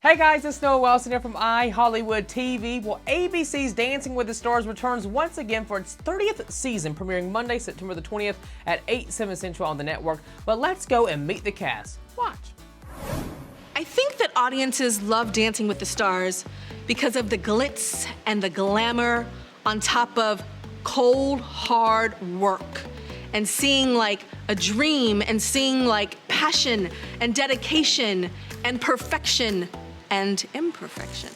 Hey guys, it's Noah Wilson here from iHollywood TV. Well, ABC's Dancing with the Stars returns once again for its 30th season, premiering Monday, September the 20th at 8/7 Central on the network. But let's go and meet the cast. Watch. I think that audiences love Dancing with the Stars because of the glitz and the glamour on top of cold, hard work. And seeing like a dream and seeing like passion and dedication and perfection and imperfection.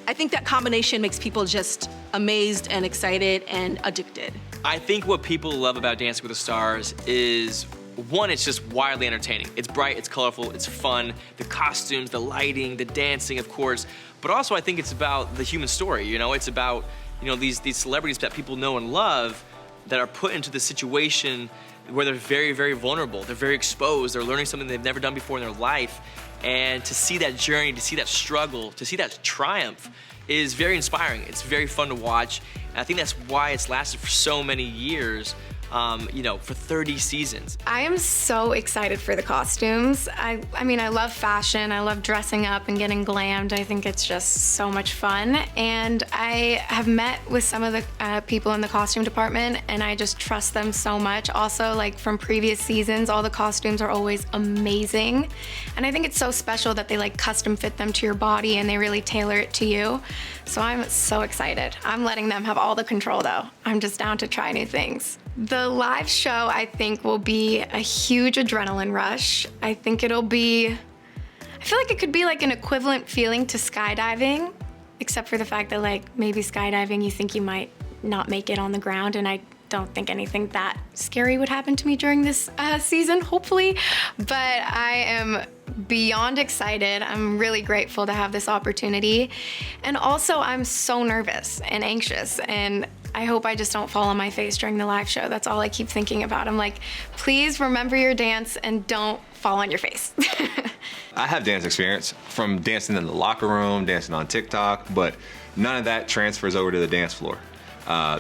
I think that combination makes people just amazed and excited and addicted. I think what people love about Dancing with the Stars is, one, it's just wildly entertaining. It's bright, it's colorful, it's fun, the costumes, the lighting, the dancing, of course, but also I think it's about the human story, you know? It's about, you know, these celebrities that people know and love that are put into the situation where they're very, very vulnerable, they're very exposed, they're learning something they've never done before in their life. And to see that journey, to see that struggle, to see that triumph is very inspiring. It's very fun to watch. And I think that's why it's lasted for so many years, you know, for 30 seasons. I am so excited for the costumes. I mean, I love fashion. I love dressing up and getting glammed. I think it's just so much fun. And I have met with some of the people in the costume department, and I just trust them so much. Also, like from previous seasons, all the costumes are always amazing. And I think it's so special that they like custom fit them to your body and they really tailor it to you. So I'm so excited. I'm letting them have all the control though. I'm just down to try new things. The live show, I think, will be a huge adrenaline rush. I think it'll be, I feel like it could be like an equivalent feeling to skydiving, except for the fact that like maybe skydiving, you think you might not make it on the ground, and I don't think anything that scary would happen to me during this season, hopefully. But I am beyond excited. I'm really grateful to have this opportunity. And also I'm so nervous and anxious, and I hope I just don't fall on my face during the live show. That's all I keep thinking about. I'm like, please remember your dance and don't fall on your face. I have dance experience from dancing in the locker room, dancing on TikTok, but none of that transfers over to the dance floor.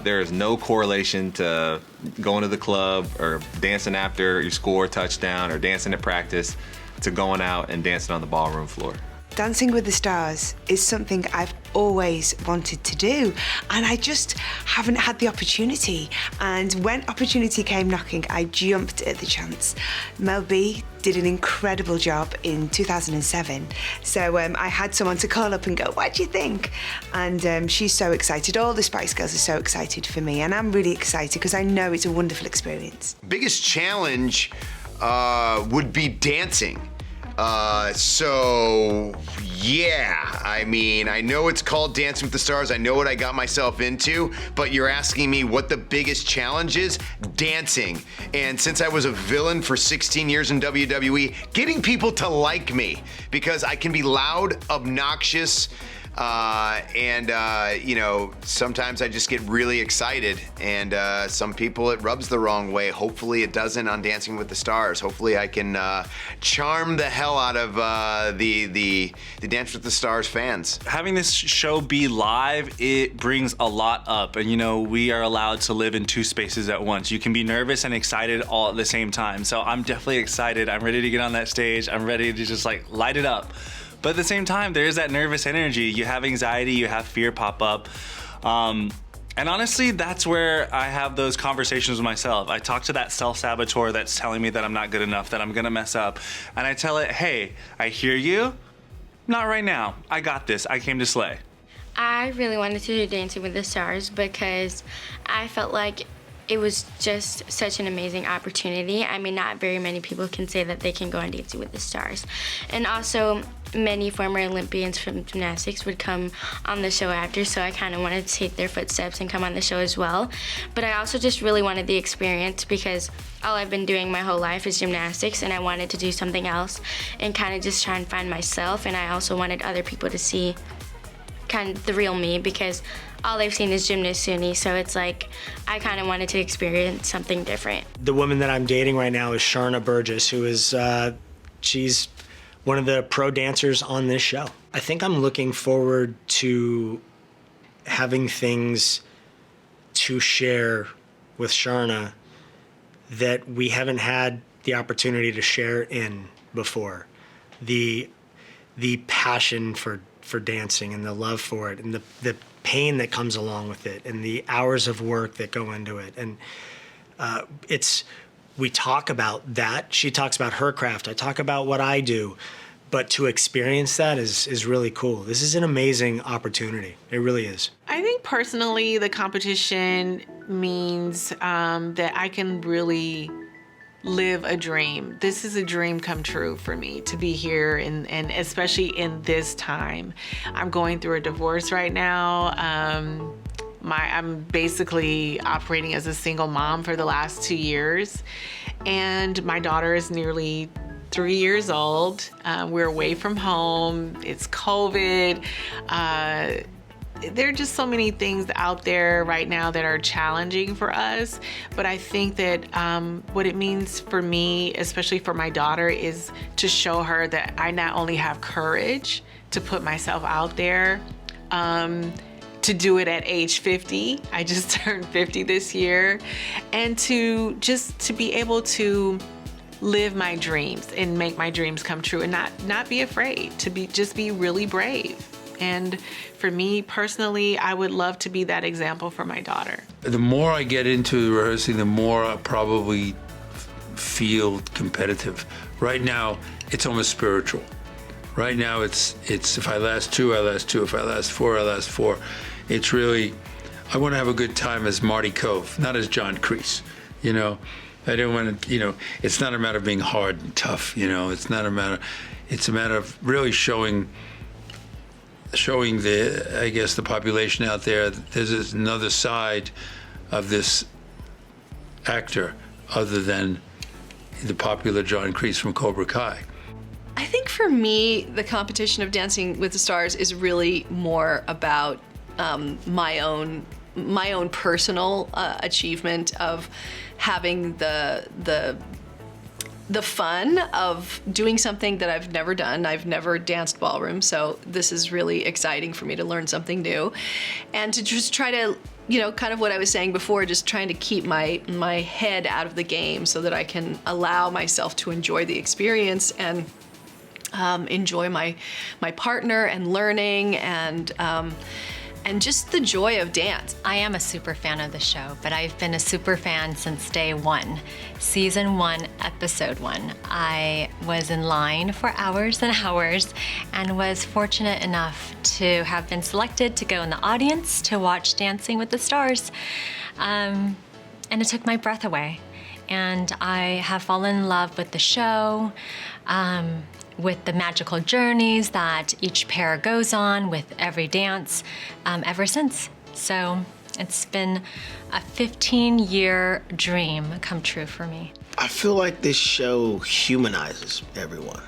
There is no correlation to going to the club or dancing after you score a touchdown or dancing at practice to going out and dancing on the ballroom floor. Dancing with the Stars is something I've always wanted to do, and I just haven't had the opportunity. And when opportunity came knocking, I jumped at the chance. Mel B did an incredible job in 2007. So I had someone to call up and go, what do you think? And she's so excited. All the Spice Girls are so excited for me, and I'm really excited because I know it's a wonderful experience. Biggest challenge would be dancing. So yeah, I mean, I know it's called Dancing with the Stars. I know what I got myself into, but you're asking me what the biggest challenge is? Dancing. And since I was a villain for 16 years in WWE, getting people to like me, because I can be loud, obnoxious, you know, sometimes I just get really excited, and some people it rubs the wrong way. Hopefully it doesn't on Dancing with the Stars. Hopefully I can charm the hell out of the Dance with the Stars fans. Having this show be live, it brings a lot up, and you know, we are allowed to live in two spaces at once. You can be nervous and excited all at the same time. So I'm definitely excited. I'm ready to get on that stage. I'm ready to just like light it up. But at the same time, there is that nervous energy. You have anxiety, you have fear pop up. And honestly, that's where I have those conversations with myself. I talk to that self-saboteur that's telling me that I'm not good enough, that I'm gonna mess up. And I tell it, hey, I hear you. Not right now. I got this. I came to slay. I really wanted to do Dancing with the Stars because I felt like it was just such an amazing opportunity. I mean, not very many people can say that they can go on Dancing with the Stars. And also, many former Olympians from gymnastics would come on the show after, so I kind of wanted to take their footsteps and come on the show as well. But I also just really wanted the experience because all I've been doing my whole life is gymnastics, and I wanted to do something else and kind of just try and find myself. And I also wanted other people to see kind of the real me, because all they've seen is Gymnast Suni, so it's like I kind of wanted to experience something different. The woman that I'm dating right now is Sharna Burgess, who is, she's one of the pro dancers on this show. I think I'm looking forward to having things to share with Sharna that we haven't had the opportunity to share in before. The the passion for dancing and the love for it and the pain that comes along with it and the hours of work that go into it. And we talk about that. She talks about her craft. I talk about what I do. But to experience that is really cool. This is an amazing opportunity. It really is. I think personally, the competition means that I can really live a dream. This is a dream come true for me to be here, and especially in this time. I'm going through a divorce right now. I'm basically operating as a single mom for the last 2 years, and my daughter is nearly 3 years old. We're away from home. It's COVID. There are just so many things out there right now that are challenging for us. But I think that what it means for me, especially for my daughter, is to show her that I not only have courage to put myself out there, to do it at age 50. I just turned 50 this year. And to be able to live my dreams and make my dreams come true and not be afraid, just be really brave. And for me personally, I would love to be that example for my daughter. The more I get into rehearsing, the more I probably feel competitive. Right now, it's almost spiritual. Right now, it's if I last 2, I last 2. If I last 4, I last 4. It's really, I want to have a good time as Marty Kove, not as John Kreese, you know. I don't want to, it's not a matter of being hard and tough, it's a matter of really showing the population out there that there's another side of this actor other than the popular John Kreese from Cobra Kai. I think for me, the competition of Dancing with the Stars is really more about my own personal achievement of having the fun of doing something that I've never done. I've never danced ballroom, so this is really exciting for me to learn something new, and to just try to, kind of what I was saying before, just trying to keep my head out of the game so that I can allow myself to enjoy the experience and enjoy my partner and learning and just the joy of dance. I am a super fan of the show, but I've been a super fan since day one. Season 1, episode 1. I was in line for hours and hours and was fortunate enough to have been selected to go in the audience to watch Dancing with the Stars. And it took my breath away. And I have fallen in love with the show, with the magical journeys that each pair goes on with every dance ever since. So it's been a 15-year dream come true for me. I feel like this show humanizes everyone.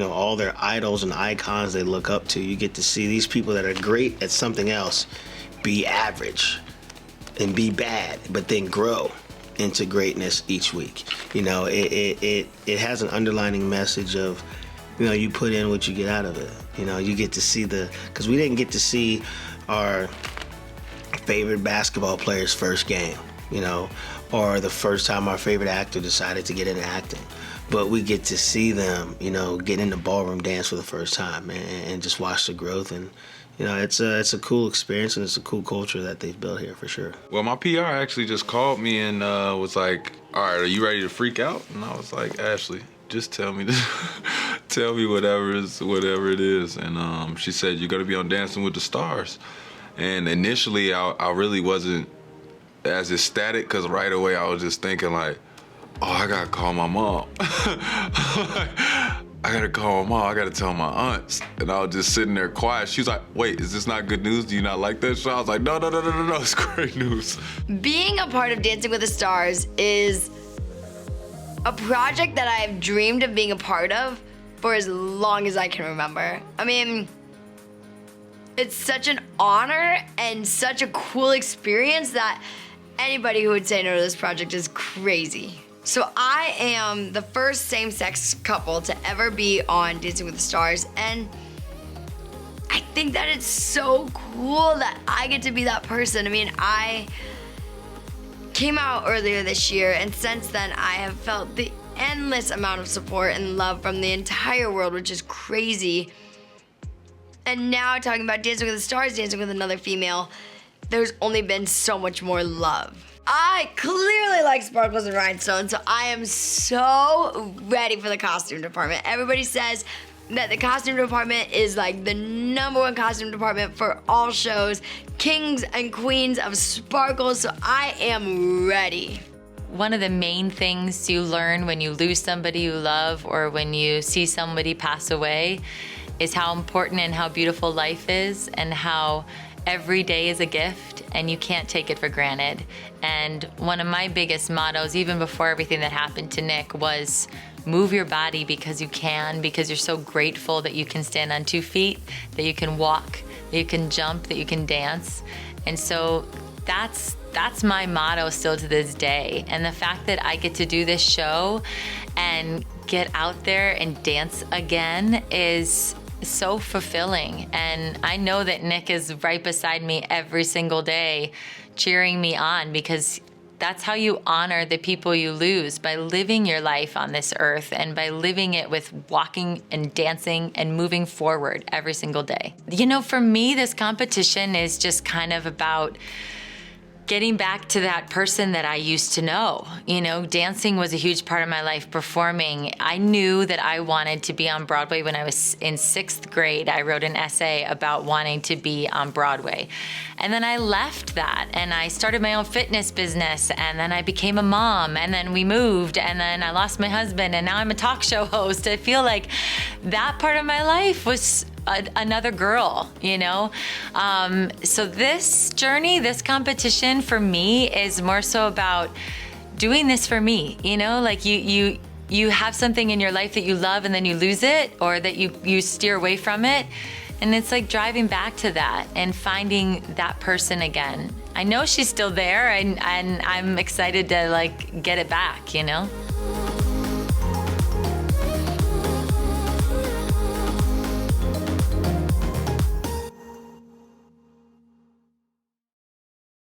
All their idols and icons they look up to. You get to see these people that are great at something else be average and be bad, but then grow into greatness each week. It has an underlining message of, you put in what you get out of it. You get to see because we didn't get to see our favorite basketball player's first game, or the first time our favorite actor decided to get into acting. But we get to see them, get into ballroom dance for the first time and just watch the growth. And, it's a cool experience, and it's a cool culture that they've built here for sure. Well, my PR actually just called me and was like, all right, are you ready to freak out? And I was like, Ashley, just tell me whatever it is. And she said, you're gonna be on Dancing with the Stars. And initially I really wasn't as ecstatic, because right away I was just thinking like, oh, I gotta call my mom. I gotta call my mom, I gotta tell my aunts. And I was just sitting there quiet. She was like, wait, is this not good news? Do you not like that show? I was like, no, it's great news. Being a part of Dancing with the Stars is a project that I've dreamed of being a part of for as long as I can remember. I mean, it's such an honor and such a cool experience that anybody who would say no to this project is crazy. So I am the first same-sex couple to ever be on Dancing with the Stars, and I think that it's so cool that I get to be that person. I mean, I came out earlier this year, and since then I have felt the endless amount of support and love from the entire world, which is crazy. And now talking about Dancing with the Stars, dancing with another female, there's only been so much more love. I clearly like sparkles and rhinestones, so I am so ready for the costume department. Everybody says that the costume department is like the #1 costume department for all shows, kings and queens of sparkles, so I am ready. One of the main things you learn when you lose somebody you love or when you see somebody pass away is how important and how beautiful life is, and how every day is a gift and you can't take it for granted. And one of my biggest mottos, even before everything that happened to Nick, was move your body because you can, because you're so grateful that you can stand on 2 feet, that you can walk, that you can jump, that you can dance. And so that's my motto still to this day. And the fact that I get to do this show and get out there and dance again is so fulfilling. And I know that Nick is right beside me every single day cheering me on, because that's how you honor the people you lose, by living your life on this earth and by living it with walking and dancing and moving forward every single day. You know, for me, this competition is just kind of about getting back to that person that I used to know. You know, dancing was a huge part of my life, performing. I knew that I wanted to be on Broadway when I was in 6th grade. I wrote an essay about wanting to be on Broadway. And then I left that and I started my own fitness business, and then I became a mom, and then we moved, and then I lost my husband, and now I'm a talk show host. I feel like that part of my life was another girl, you know? So this journey, this competition for me is more so about doing this for me, you know? Like you have something in your life that you love and then you lose it, or that you steer away from it. And it's like driving back to that and finding that person again. I know she's still there, and I'm excited to like get it back, you know?